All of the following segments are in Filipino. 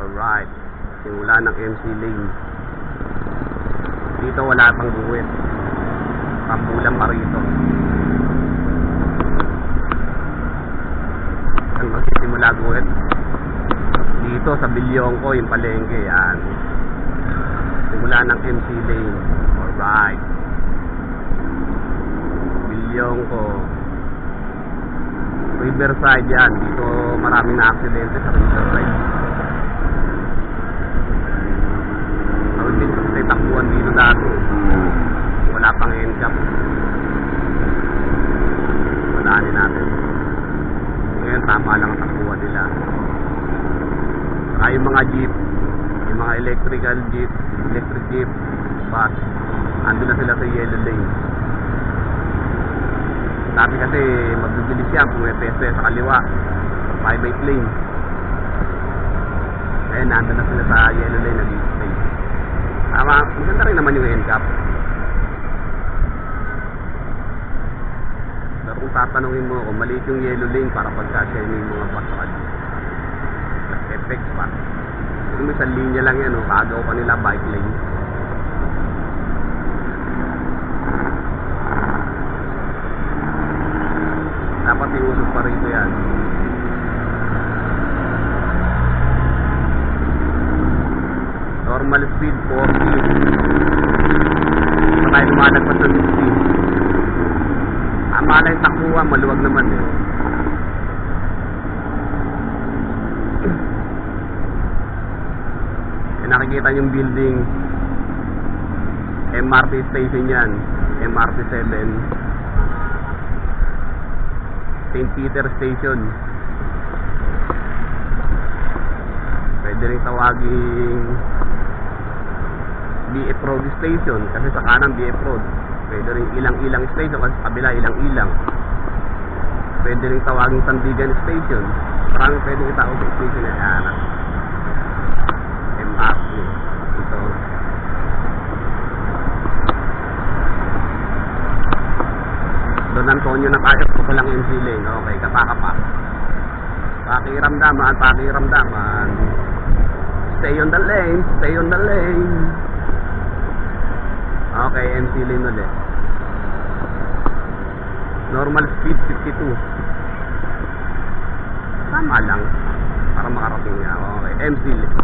Alright, simula ng MC Lane. Dito wala pang buwit, pambulang pa rito. Saan magsisimula buwit? Dito sa Bilyongko, yung palengke. Yan, simula ng MC Lane. Alright, Bilyongko, Riverside. Yan, dito maraming na aksidente sa Riverside. May takbuhan dito dati, wala pang NCAP. Walanin natin. Ngayon tama lang ang takbuhan nila. Yung mga jeep, yung mga electric jeep, bus, ando na sila sa yellow lane. Sabi kasi magbibilis yan kung may peste sa kaliwa, 5-8 lane. Ngayon nando na sila sa yellow lane, nag-stay. Tama, maganda rin naman yung NCAP. Pero kung tatanungin mo ako, maliit yung yellow lane para pagkasya yung mga pasakal. FX pa. Kung may isang linya lang yan, kagaw pa nila bike lane. Dapat iusog pa rito yan. Normal speed 40. Pa tayo lumalagpas ng 60. Tama na yung takbuhan, maluwag naman eh. Nakikita yung building, MRT station yan, MRT 7, St. Peter Station. Pwede rin tawagin BF Road Station kasi sa kanan BF Road. Pwede rin ilang-ilang station kasi sa kabila ilang-ilang. Pwede rin tawagin Sandigan Station. Maraming pwede itawag sa station na yan. MRT ito. Don Antonio na tayo, ito lang MC Lane. Okay, kapaka. Pakiramdaman. Stay on the lane. Okay, MC Lane ulit. Normal speed 52. Tama lang para makarating niya. Okay, MC Lane.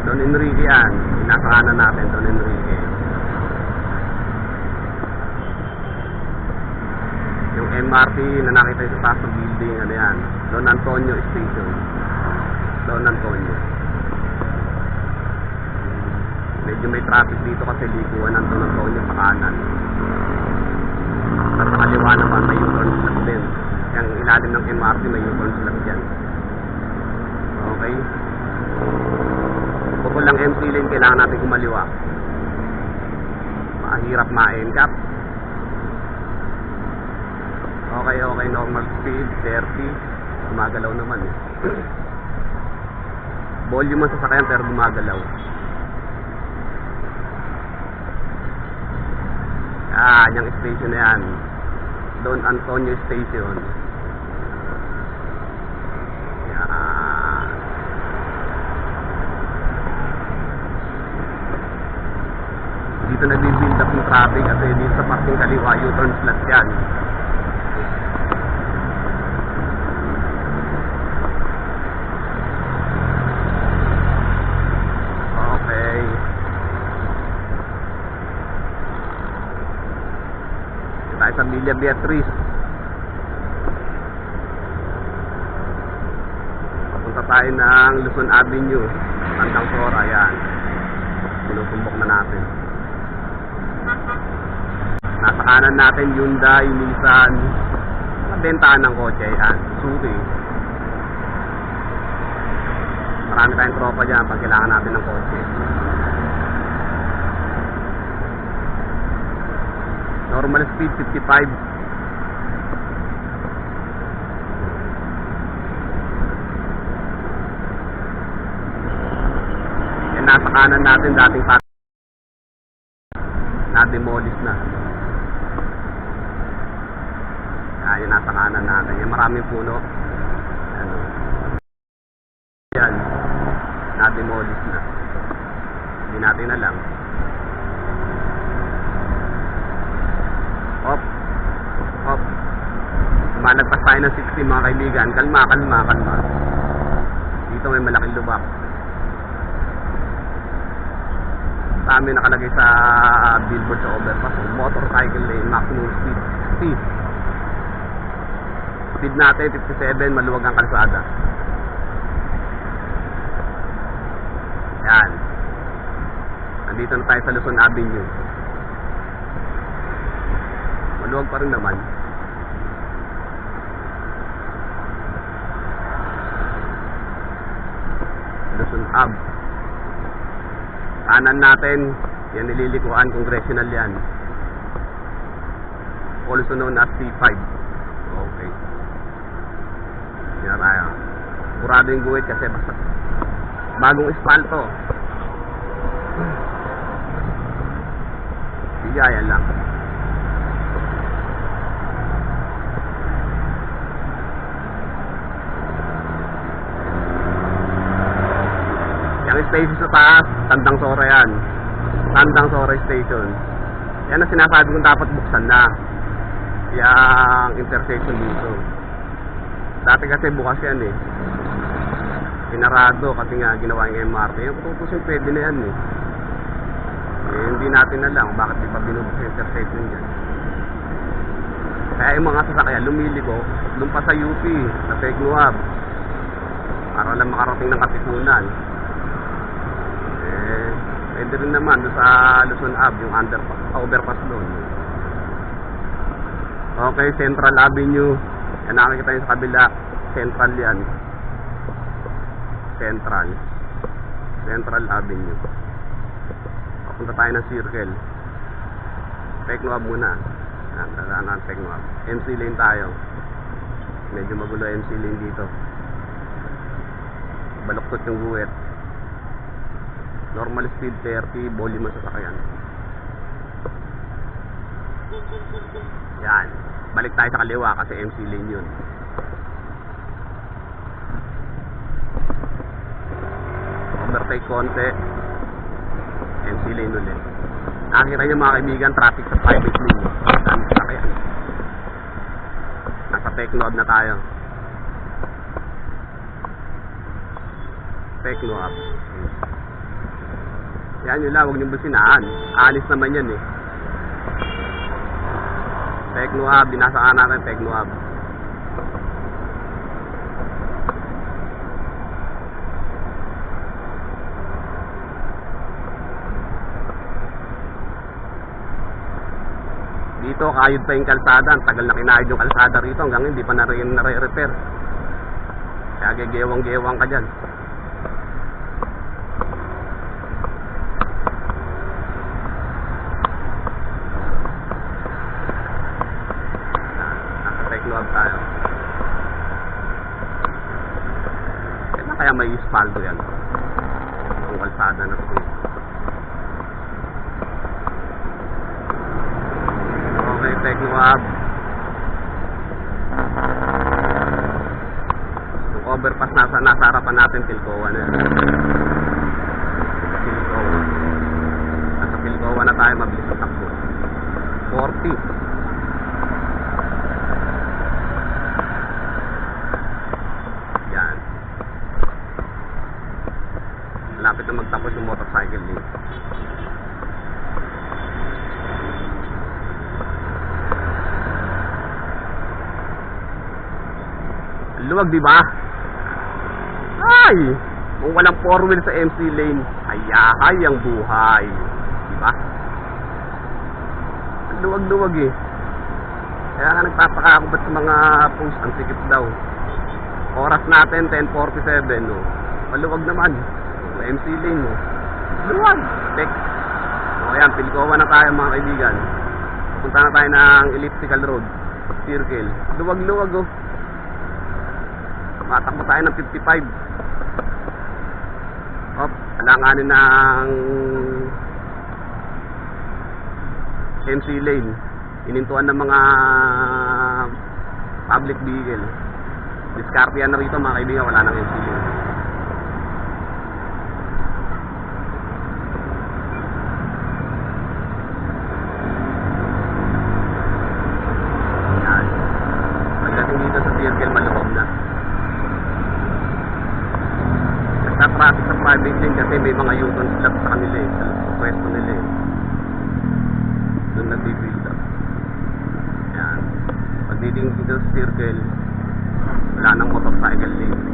Don Enrique yan, inakahanan natin Don Enrique. Yung MRT na nakita sa taas ng building, ano yan, Don Antonio Station. Don Antonio. Medyo may traffic dito kasi likuan ng Don Antonio sa kanan. Sa kaliwa naman may U-turn slot din. Yung ilalim ng MRT may U-turn slot dyan. Okay. Bukod lang MC Lane, kailangan natin kumaliwa. Mahirap ma-NCAP. Okay, normal speed 30. Gumagalaw naman eh. Volume ang sasakyan pero gumagalaw. Yung station na yan, Don Antonio Station. Dito nag-build up yung traffic kasi dito sa parking kaliwa U-turn slot yan. Okay, tayo sa Villa Beatriz. Papunta tayo ng Luzon Avenue, Tandang Sora. Yan, sinusumbok na natin. Nasa kanan natin Hyundai, Nissan, bentahan ng kotse. Yan, Suzuki. Marami tayong tropa dyan pag kailangan natin ng kotse. Normal speed 55. Yan, nasa kanan natin dating na-demolish na. Yan, nasa kanan natin. Yan, maraming puno. Ano, yan. Na-demolish na. Hindi natin alam. Hop. Hop. Malagpas tayo ng 60 mga kaibigan. Kalma, kalma, kalma. Dito may malaking lubak. Sa amin nakalagay sa billboard sa overpass. Motorcycle lane, maximum speed. Speed natin 57, maluwag ang kalsada. Yan. Nandito na tayo sa Luzon Avenue. Maluwag pa rin naman. Luzon Ave. Kanan natin, yan nililikuan, congressional yan. Also known as C5. Okay. Yan tayo. Kurado yung guhit kasi basta bagong espalto. Bigayan lang. Yung station sa taas, Tandang Sora yan. Tandang Sora Station. Yan ang sinasabi kong dapat buksan na. Yung intersection dito. Dati kasi bukas yan eh. Pinarado kasi nga ginawa yung MRT. Yung tutusin pwede na yan eh. Hindi natin alam bakit di pa binubuk yung intersection dyan. Kaya yung mga sasakyan lumiliko doon pa sa UP, sa Tegnuab, para lang makarating ng Katipunan. Pwede rin naman doon sa Luzon Ave, yung overpass doon. Okay, Central Avenue. Yan nakikita nyo sa kabila. Central yan. Central Avenue. Papunta tayo ng circle. Technoab muna. Dadaan ang Technoab. MC lane tayo. Medyo magulo MC lane dito. Baluktot yung guwet. Normal speed 30, volume sa sasakyan. Yan. Balik tayo sa kaliwa kasi MC lane yun. Overtake konti. MC lane ulit. Nakikita nyo mga kaibigan, traffic sa private lane. Dami sasakyan. Nasa Technoab na tayo. Technoab. Yan yun lang, huwag niyong businaan. Alis naman yan eh. Technoab, binasaan natin Technoab. Dito, kayod pa yung kalsada. Ang tagal na kinayod yung kalsada rito hanggang hindi pa na rin nare-repair. Kaya gegewang-gewang ka dyan. Tayo. Kaya may espalto yan. Ang kalsada na ito. Okay, Technoab. Yung overpass nasa harapan natin, Pilcoa na yan. Pilcoa. Nasa Pilcoa na tayo, mabilis ang takbo. 40. Lapit na magtapos yung motorcycle lane. Luwag, di ba? Ay! Kung walang 4 wheel sa MC lane, ayahay ang buhay. Di ba? Luwag-luwag eh. Kaya nga nagpapaka ako ba't sa mga post, ang sikip daw. Oras natin, 10:47, no? Maluwag naman. MC lane mo. Luwag. Tek. O yan, Pilcoa na tayo mga kaibigan. Punta na tayo ng elliptical road. Circle. Luwag-luwag oh. Matakbo tayo ng 55. Hop. Alanganin ng MC lane. Inintuan ng mga public vehicle. Diskarte yan na rito mga kaibigan. Wala nang MC lane. nagka-traffic sa private lane kasi may mga U-turn sila sa kanila eh, sa pwesto nila eh. Doon nag-build up. Yan. Pagdating dito sa circle, wala nang motorcycle lane.